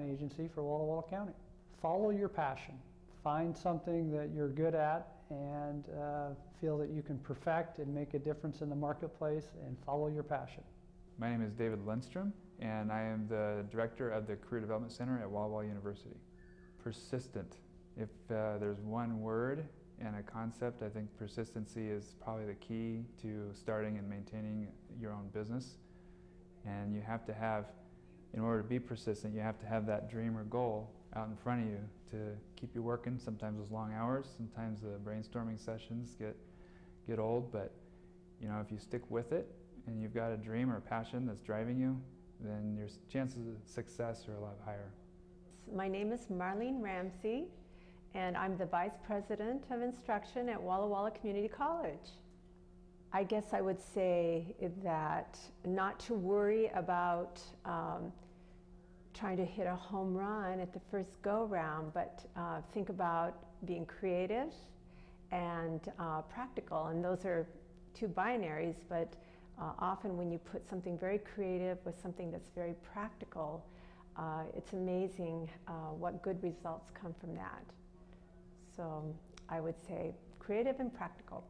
agency for Walla Walla County. Follow your passion. Find something that you're good at and feel that you can perfect and make a difference in the marketplace, and follow your passion. My name is David Lindstrom, and I am the director of the Career Development Center at Walla Walla University. Persistent. If there's one word and a concept, I think persistency is probably the key to starting and maintaining your own business. And you have to have, in order to be persistent, you have to have that dream or goal out in front of you to keep you working. Sometimes those long hours, sometimes the brainstorming sessions get old, but you know, if you stick with it and you've got a dream or a passion that's driving you, then your chances of success are a lot higher. My name is Marlene Ramsey, and I'm the Vice President of Instruction at Walla Walla Community College. I guess I would say that not to worry about trying to hit a home run at the first go-round, but think about being creative and practical. And those are two binaries, but often when you put something very creative with something that's very practical, it's amazing what good results come from that. So I would say creative and practical.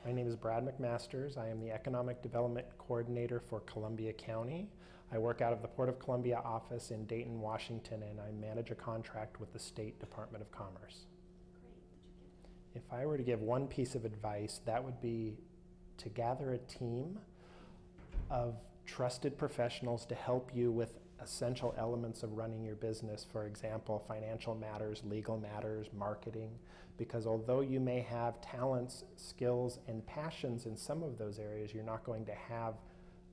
My name is Brad McMasters. I am the Economic Development Coordinator for Columbia County. I work out of the Port of Columbia office in Dayton, Washington, and I manage a contract with the State Department of Commerce. If I were to give one piece of advice, that would be to gather a team of trusted professionals to help you with essential elements of running your business. For example, financial matters, legal matters, marketing, because although you may have talents, skills, and passions in some of those areas, you're not going to have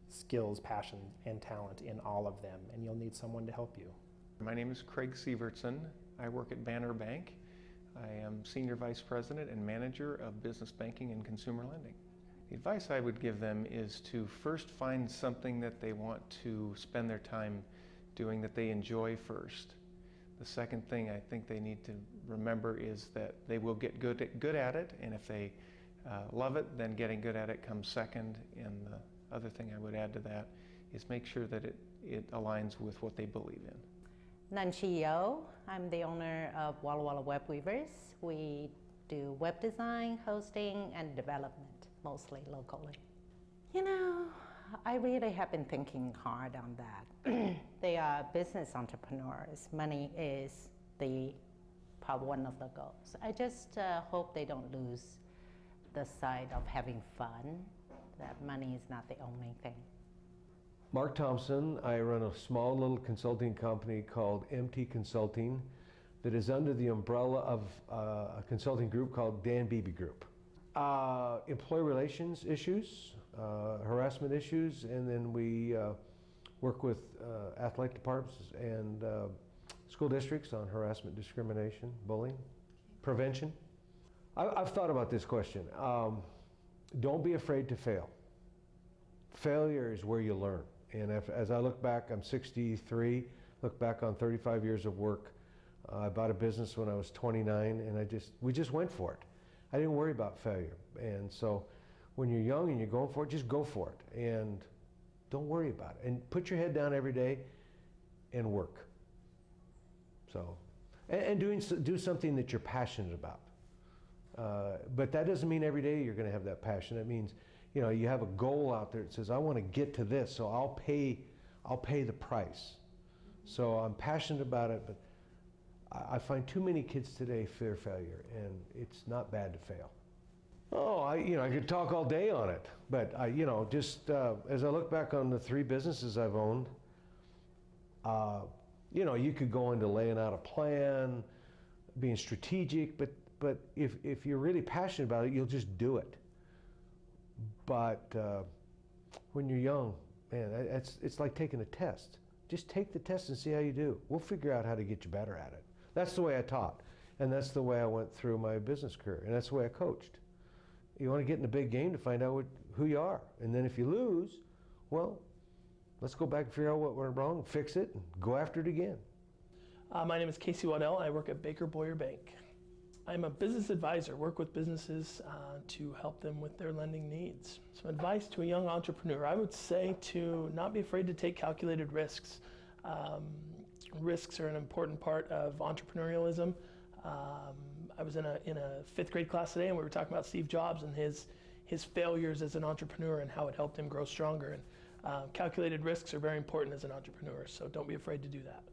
skills, passion, and talent in all of them, and you'll need someone to help you. My name is Craig Sievertson. I work at Banner Bank. I am Senior Vice President and Manager of Business Banking and Consumer Lending. The advice I would give them is to first find something that they want to spend their time doing that they enjoy first. The second thing I think they need to remember is that they will get good at it, and if they love it, then getting good at it comes second. And the other thing I would add to that is make sure that it aligns with what they believe in. Nanchi Yo. I'm the owner of Walla Walla Web Weavers. We do web design, hosting, and development, mostly locally. You know, I really have been thinking hard on that. They are business entrepreneurs. Money is one of the goals. I just hope they don't lose the sight of having fun, that money is not the only thing. Mark Thompson. I run a small little consulting company called MT Consulting that is under the umbrella of a consulting group called Dan Beebe Group. Employee relations issues, harassment issues, and then we work with athletic departments and school districts on harassment, discrimination, bullying, prevention. I've thought about this question. Don't be afraid to fail. Failure is where you learn. And as I look back, I'm 63, look back on 35 years of work. I bought a business when I was 29, and we just went for it. I didn't worry about failure. And so when you're young and you're going for it, just go for it. And don't worry about it. And put your head down every day and work. So, and do something that you're passionate about. But that doesn't mean every day you're going to have that passion. It means, you know, you have a goal out there that says, I want to get to this, so I'll pay the price. So I'm passionate about it, but I find too many kids today fear failure, and it's not bad to fail. Oh, I could talk all day on it, but as I look back on the 3 businesses I've owned, you could go into laying out a plan, being strategic, but if you're really passionate about it, you'll just do it. But when you're young, man, it's like taking a test. Just take the test and see how you do. We'll figure out how to get you better at it. That's the way I taught, and that's the way I went through my business career, and that's the way I coached. You want to get in the big game to find out who you are, and then if you lose, well, let's go back and figure out what went wrong, fix it, and go after it again. My name is Casey Waddell. I work at Baker Boyer Bank. I'm a business advisor, work with businesses to help them with their lending needs. So advice to a young entrepreneur, I would say to not be afraid to take calculated risks. Risks are an important part of entrepreneurialism. I was in a fifth grade class today, and we were talking about Steve Jobs and his failures as an entrepreneur and how it helped him grow stronger. And calculated risks are very important as an entrepreneur, so don't be afraid to do that.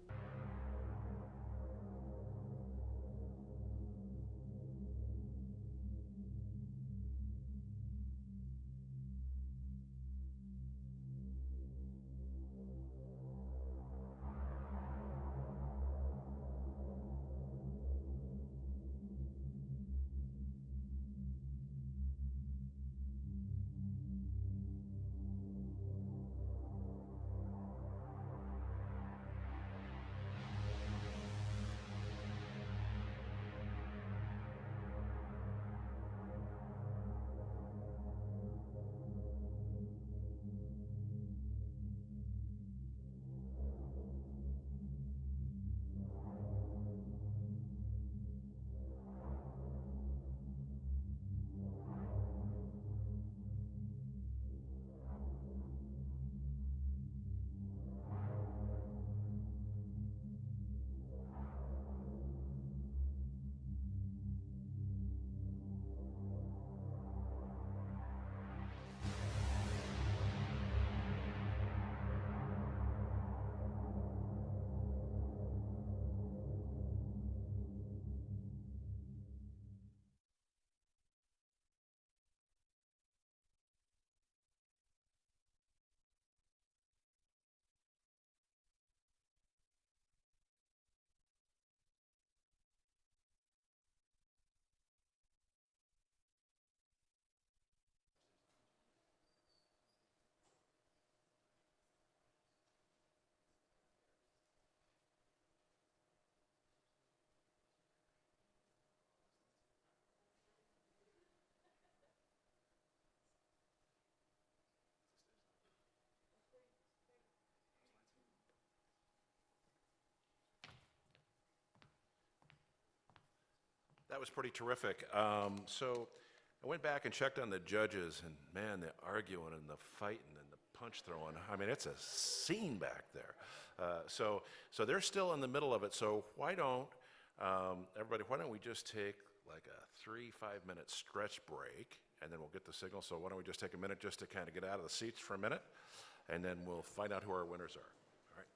That was pretty terrific. So I went back and checked on the judges, and man, the arguing and the fighting and the punch throwing. I mean, it's a scene back there. So they're still in the middle of it. So why don't everybody? Why don't we just take like a 3-5 minute stretch break, and then we'll get the signal. So why don't we just take a minute just to kind of get out of the seats for a minute, and then we'll find out who our winners are. All right.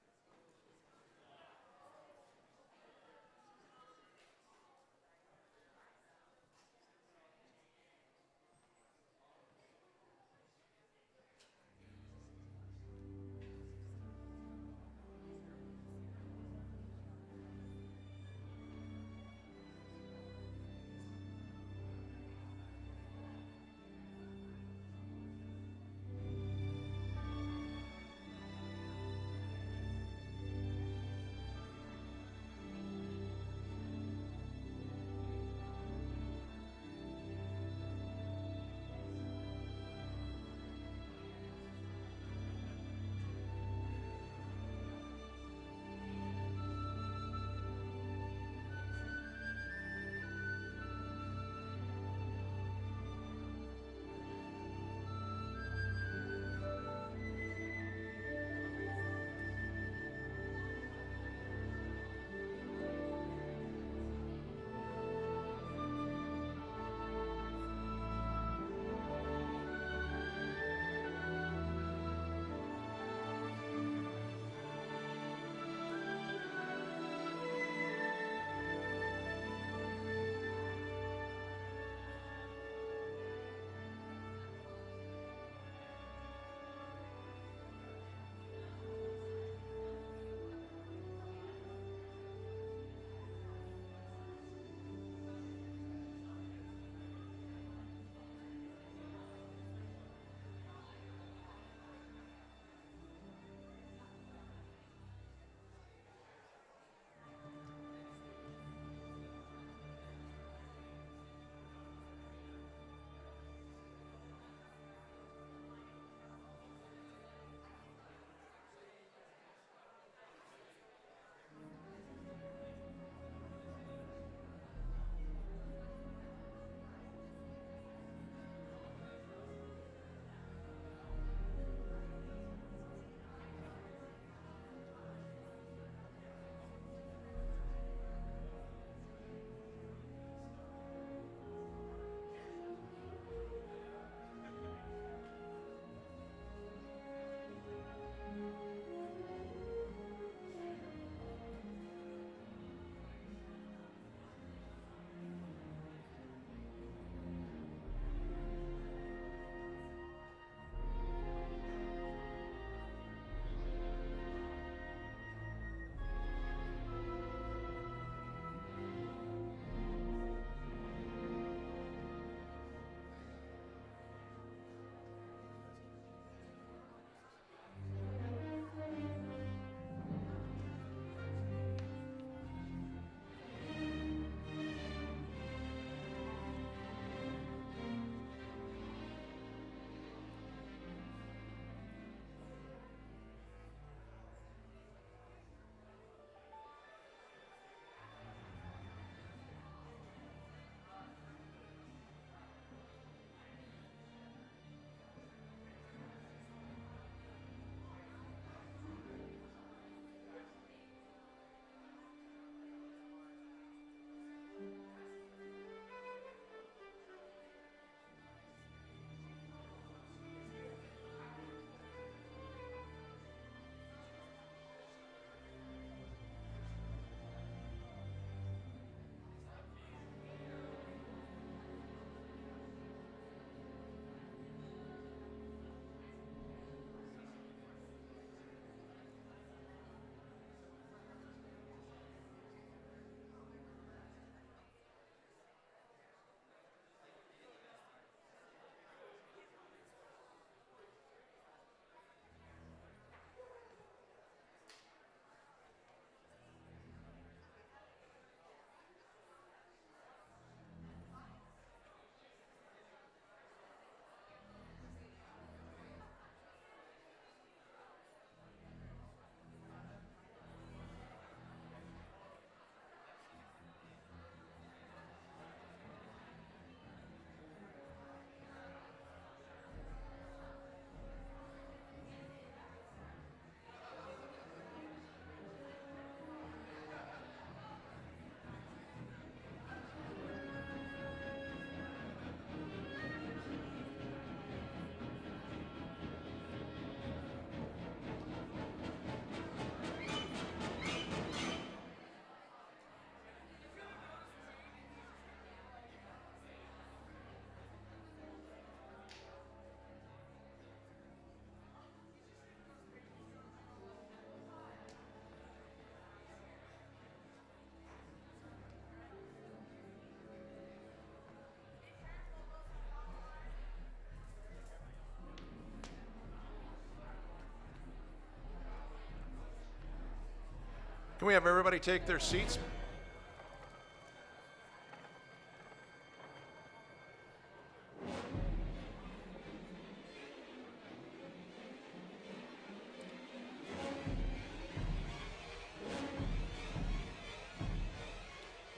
Can we have everybody take their seats?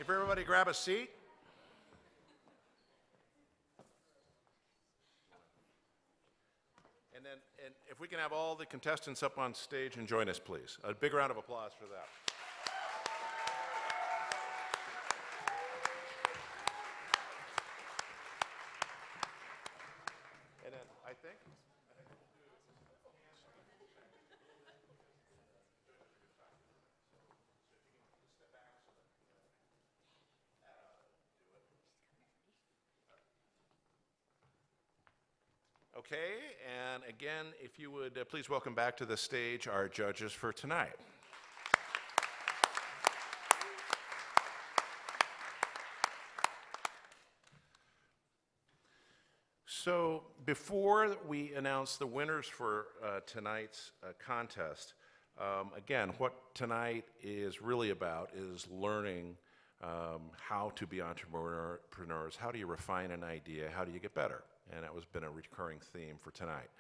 If everybody grab a seat. And if we can have all the contestants up on stage and join us, please. A big round of applause for that. And then I think. Okay, and again, if you would please welcome back to the stage our judges for tonight. So before we announce the winners for tonight's contest, again, what tonight is really about is learning how to be entrepreneurs. How do you refine an idea? How do you get better? And that has been a recurring theme for tonight.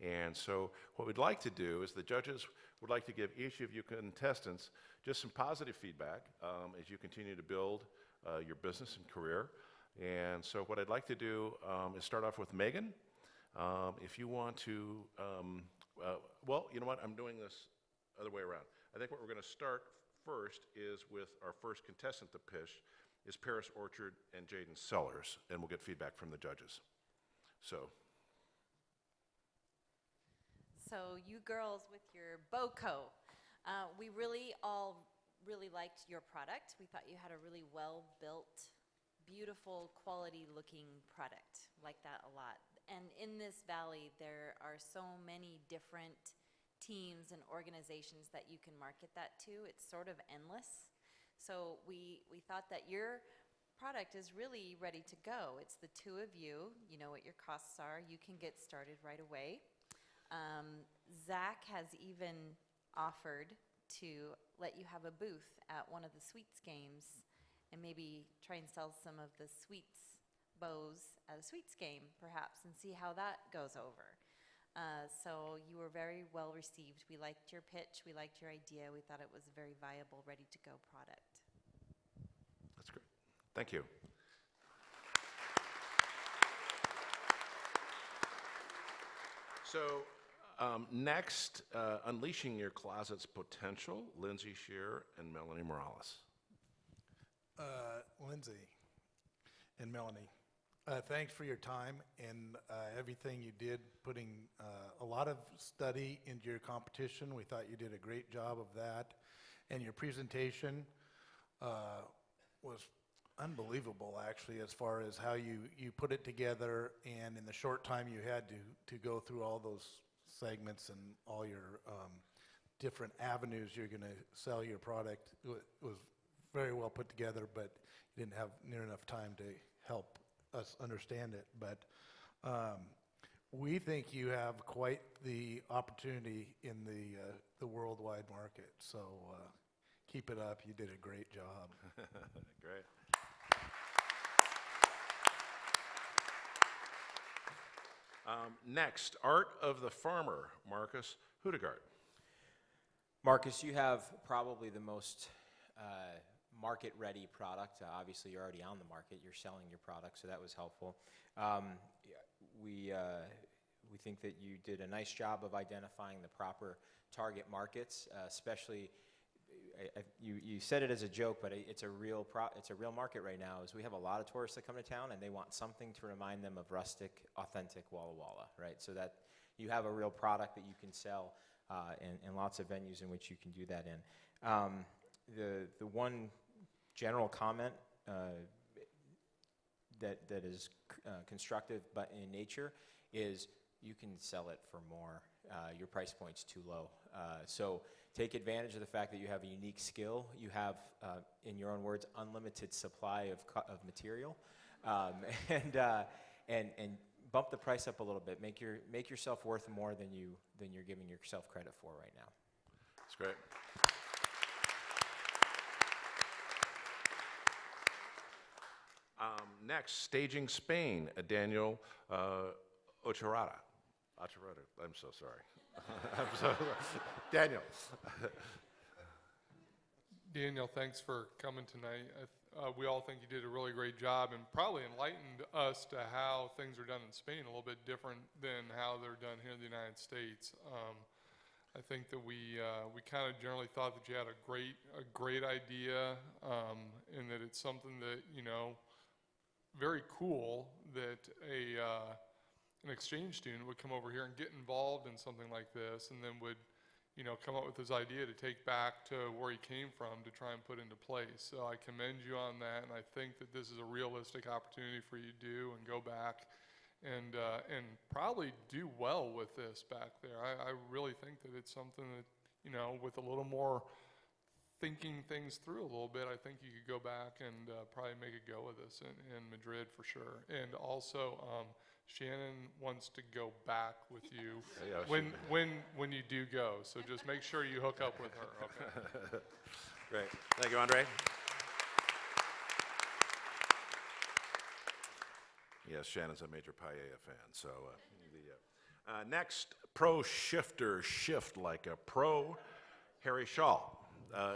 And so what we'd like to do is the judges would like to give each of you contestants just some positive feedback as you continue to build your business and career. And so what I'd like to do is start off with Megan. If you want to, well, you know what, I'm doing this other way around. I think what we're going to start first is with our first contestant to pitch is Paris Orchard and Jaden Sellers, and we'll get feedback from the judges. So you girls with your BOCO, we really liked your product. We thought you had a really well-built, beautiful, quality-looking product. Like that a lot. And in this valley, there are so many different teams and organizations that you can market that to. It's sort of endless. So we thought that your product is really ready to go. It's the two of you. You know what your costs are. You can get started right away. Zach has even offered to let you have a booth at one of the sweets games and maybe try and sell some of the sweets bows at a sweets game perhaps and see how that goes over. So you were very well received. We liked your pitch. We liked your idea. We thought it was a very viable, ready-to-go product. that's great. Thank you. So next, Unleashing Your Closet's Potential, Lindsay Shear and Melanie Morales. Lindsay and Melanie, thanks for your time and everything you did, putting a lot of study into your competition. We thought you did a great job of that. And your presentation was unbelievable, actually, as far as how you put it together, and in the short time you had to go through all those segments and all your different avenues you're going to sell your product. It was very well put together, but you didn't have near enough time to help us understand it. But we think you have quite the opportunity in the worldwide market. So keep it up. You did a great job. Great. Next, Art of the Farmer, Marcus Hudegard. Marcus, you have probably the most market-ready product. Obviously, you're already on the market. You're selling your product, so that was helpful. We think that you did a nice job of identifying the proper target markets, especially. You said it as a joke, but it's a real market right now. Is we have a lot of tourists that come to town, and they want something to remind them of rustic, authentic Walla Walla, right? So that you have a real product that you can sell, and lots of venues in which you can do that in. The one general comment that is constructive but in nature is you can sell it for more. Your price point's too low. So take advantage of the fact that you have a unique skill. You have, in your own words, unlimited supply of material, and bump the price up a little bit. Make yourself worth more than you're giving yourself credit for right now. That's great. Next, staging Spain, Daniel Ochoa. I'm so sorry. I'm so Daniel. Daniel, thanks for coming tonight. We all think you did a really great job and probably enlightened us to how things are done in Spain a little bit different than how they're done here in the United States. I think that we kind of generally thought that you had a great idea, and that it's something that, you know, very cool that an exchange student would come over here and get involved in something like this, and then would, you know, come up with this idea to take back to where he came from to try and put into place. So I commend you on that, and I think that this is a realistic opportunity for you to do and go back and probably do well with this back there. I really think that it's something that, you know, with a little more thinking things through a little bit, I think you could go back and probably make a go of this in Madrid for sure. And also, Shannon wants to go back with you when you do go. So just make sure you hook up with her. Okay. Great. Thank you, Andre. Yes, Shannon's a major Paella fan. So next, pro shifter, shift like a pro. Harry Shaw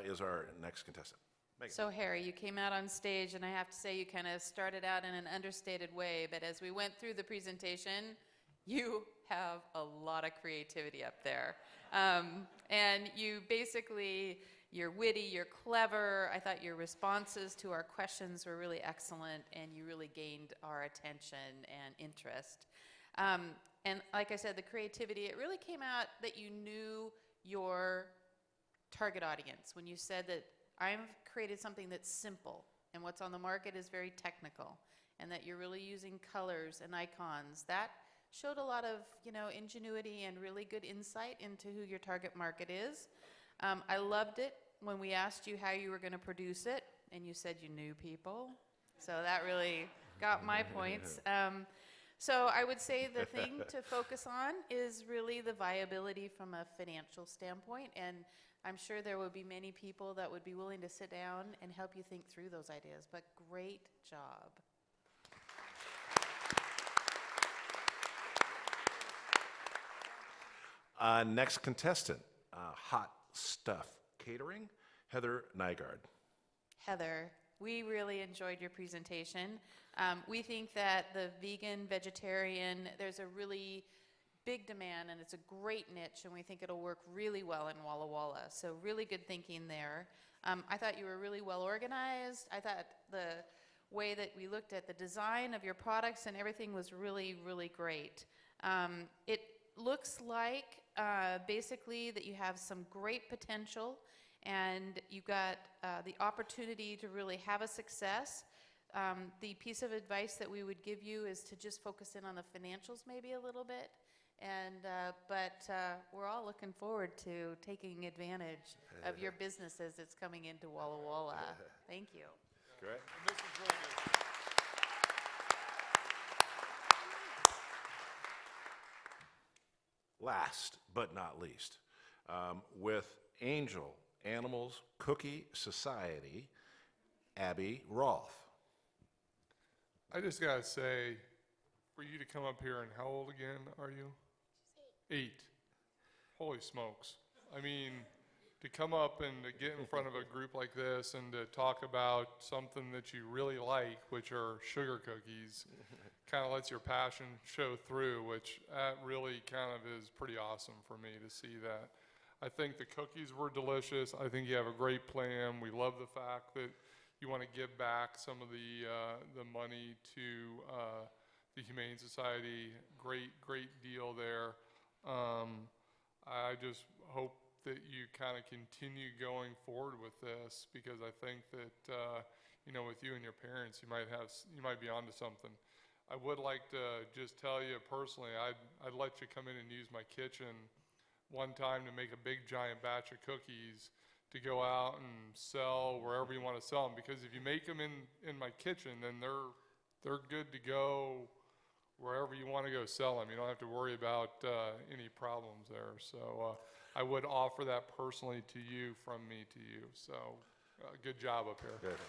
is our next contestant. Megan. So Harry, you came out on stage, and I have to say you kind of started out in an understated way, but as we went through the presentation, you have a lot of creativity up there. And you basically, you're witty, you're clever. I thought your responses to our questions were really excellent, and you really gained our attention and interest. And like I said, the creativity, it really came out that you knew your target audience when you said that I've created something that's simple, and what's on the market is very technical, and that you're really using colors and icons. That showed a lot of, you know, ingenuity and really good insight into who your target market is. I loved it when we asked you how you were going to produce it, and you said you knew people. So that really got my points. So I would say the thing to focus on is really the viability from a financial standpoint, and I'm sure there would be many people that would be willing to sit down and help you think through those ideas, but great job. Next contestant, Hot Stuff Catering, Heather Nygaard. Heather, we really enjoyed your presentation. We think that the vegan, vegetarian, there's a really big demand, and it's a great niche, and we think it'll work really well in Walla Walla. So really good thinking there. I thought you were really well organized. I thought the way that we looked at the design of your products and everything was really, really great. It looks like basically that you have some great potential, and you've got the opportunity to really have a success. The piece of advice that we would give you is to just focus in on the financials maybe a little bit. And but we're all looking forward to taking advantage of your business as it's coming into Walla Walla. Thank you. Great. And this is really good. Last but not least, with Angel Animals Cookie Society, Abby Rolfe. I just got to say, for you to come up here, and how old again are you? 8. Holy smokes. I mean, to come up and to get in front of a group like this and to talk about something that you really like, which are sugar cookies, kind of lets your passion show through, which really kind of is pretty awesome for me to see that. I think the cookies were delicious. I think you have a great plan. We love the fact that you want to give back some of the money to the Humane Society. Great deal there. I just hope that you kind of continue going forward with this, because I think that you know, with you and your parents, you might be onto something. I would like to just tell you personally, I'd let you come in and use my kitchen one time to make a big giant batch of cookies to go out and sell wherever you want to sell them, because if you make them in my kitchen, then they're good to go wherever you want to go sell them. You don't have to worry about any problems there. So I would offer that personally to you, from me to you. So good job up here. Good.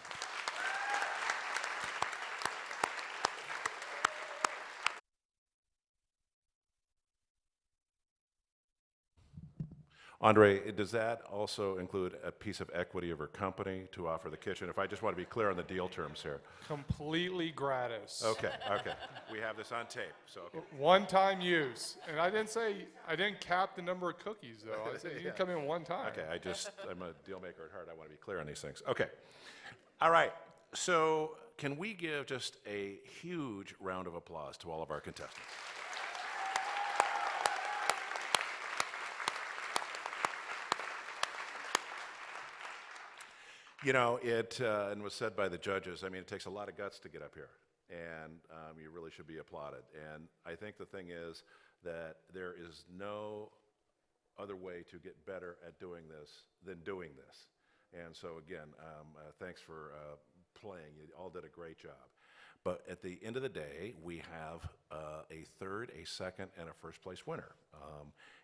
Andre, does that also include a piece of equity of her company to offer the kitchen? If I just want to be clear on the deal terms here. Completely gratis. Okay, okay. We have this on tape, so. Okay. One-time use. And I didn't cap the number of cookies, though. I said you can come in one time. Okay, I'm a deal maker at heart. I want to be clear on these things. Okay. All right. So can we give just a huge round of applause to all of our contestants? You know, and was said by the judges, I mean, it takes a lot of guts to get up here, and you really should be applauded. And I think the thing is that there is no other way to get better at doing this than doing this. And so again, thanks for playing. You all did a great job. But at the end of the day, we have a third, a second, and a first place winner.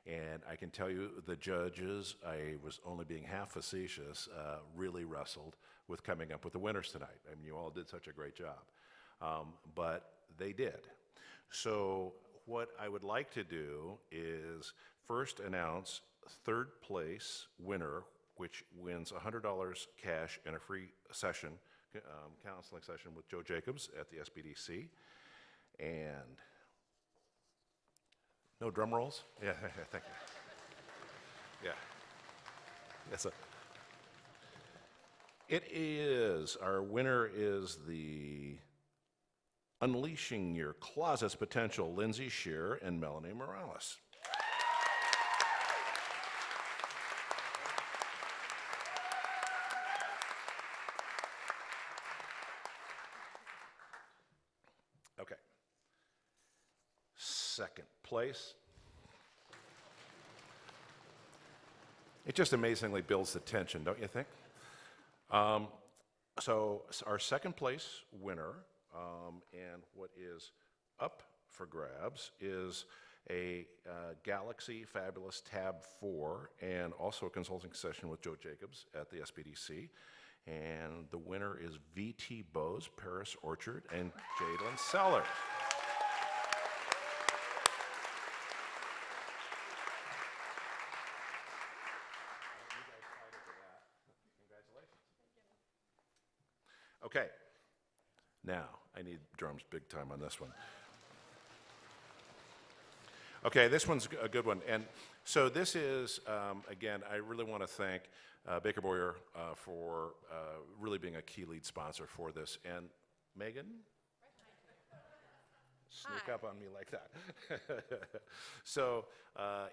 And I can tell you the judges, I was only being half facetious, really wrestled with coming up with the winners tonight. I mean, you all did such a great job. But they did. So what I would like to do is first announce third place winner, which wins $100 cash and a free session, counseling session with Joe Jacobs at the SBDC. And no drum rolls? Yeah, thank you. Yeah. Yes, our winner is the Unleashing Your Closet's Potential, Lindsay Shear and Melanie Morales. Okay. Second place. It just amazingly builds the tension, don't you think? So our second place winner, and what is up for grabs, is a Galaxy Fabulous Tab 4 and also a consulting session with Joe Jacobs at the SBDC. And the winner is VT Bose, Paris Orchard, and Jalen Sellers. Okay, now I need drums big time on this one. Okay, this one's a good one. And so this is, again, I really want to thank Baker Boyer for really being a key lead sponsor for this. And Megan? Sneak up on me like that. So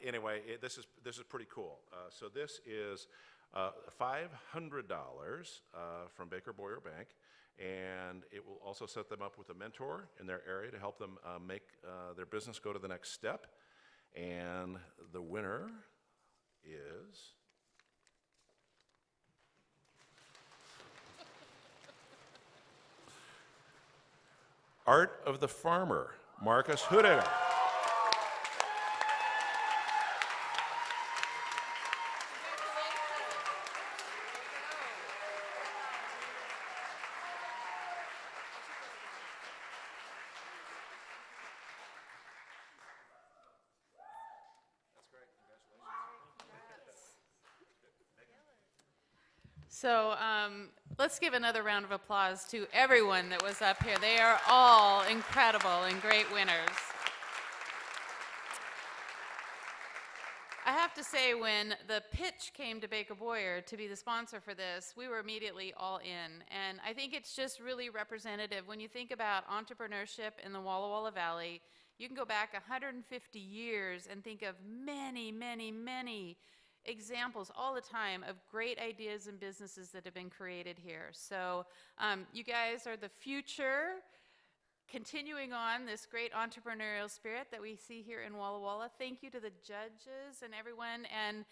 anyway, this is pretty cool. So this is $500 from Baker Boyer Bank, and it will also set them up with a mentor in their area to help them make their business go to the next step. And the winner is Art of the Farmer, Marcus Hudinger. So let's give another round of applause to everyone that was up here. They are all incredible and great winners. I have to say, when the pitch came to Baker Boyer to be the sponsor for this, we were immediately all in. And I think it's just really representative. When you think about entrepreneurship in the Walla Walla Valley, you can go back 150 years and think of many, many, many examples all the time of great ideas and businesses that have been created here. So you guys are the future, continuing on this great entrepreneurial spirit that we see here in Walla Walla. Thank you to the judges and everyone, and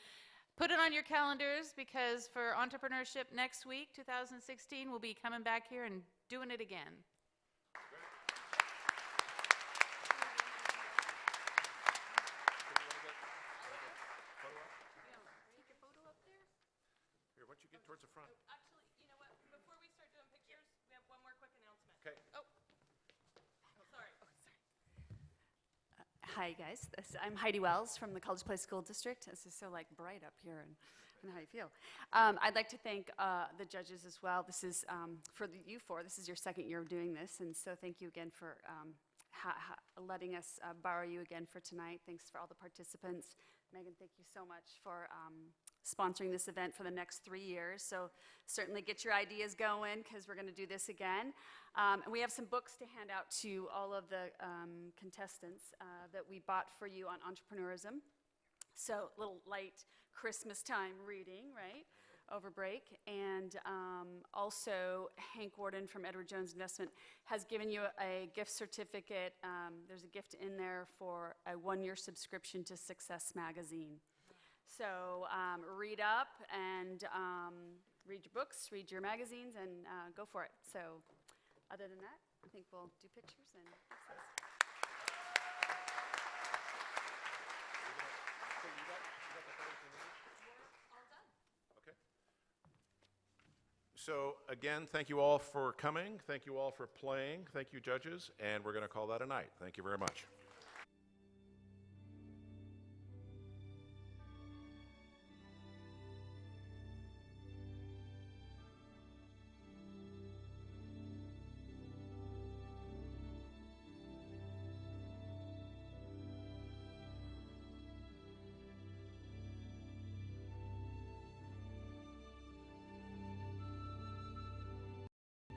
put it on your calendars, because for entrepreneurship next week, 2016, we'll be coming back here and doing it again. Towards the front. Actually, you know what? Before we start doing pictures, we have one more quick announcement. Okay. Oh, sorry. Hi, guys. I'm Heidi Wells from the College Place School District. This is so like bright up here, and I know how you feel. I'd like to thank the judges as well. This is for you four. This is your second year of doing this, and so thank you again for letting us borrow you again for tonight. Thanks for all the participants. Megan, thank you so much for sponsoring this event for the next 3 years. So certainly get your ideas going, because we're going to do this again. And we have some books to hand out to all of the contestants that we bought for you on entrepreneurism. So a little light Christmas time reading, right, over break. And also Hank Warden from Edward Jones Investment has given you a gift certificate. There's a gift in there for a 1-year subscription to Success Magazine. So read up and read your books, read your magazines, and go for it. So other than that, I think we'll do pictures and access. So again, thank you all for coming. Thank you all for playing. Thank you, judges. And we're going to call that a night. Thank you very much.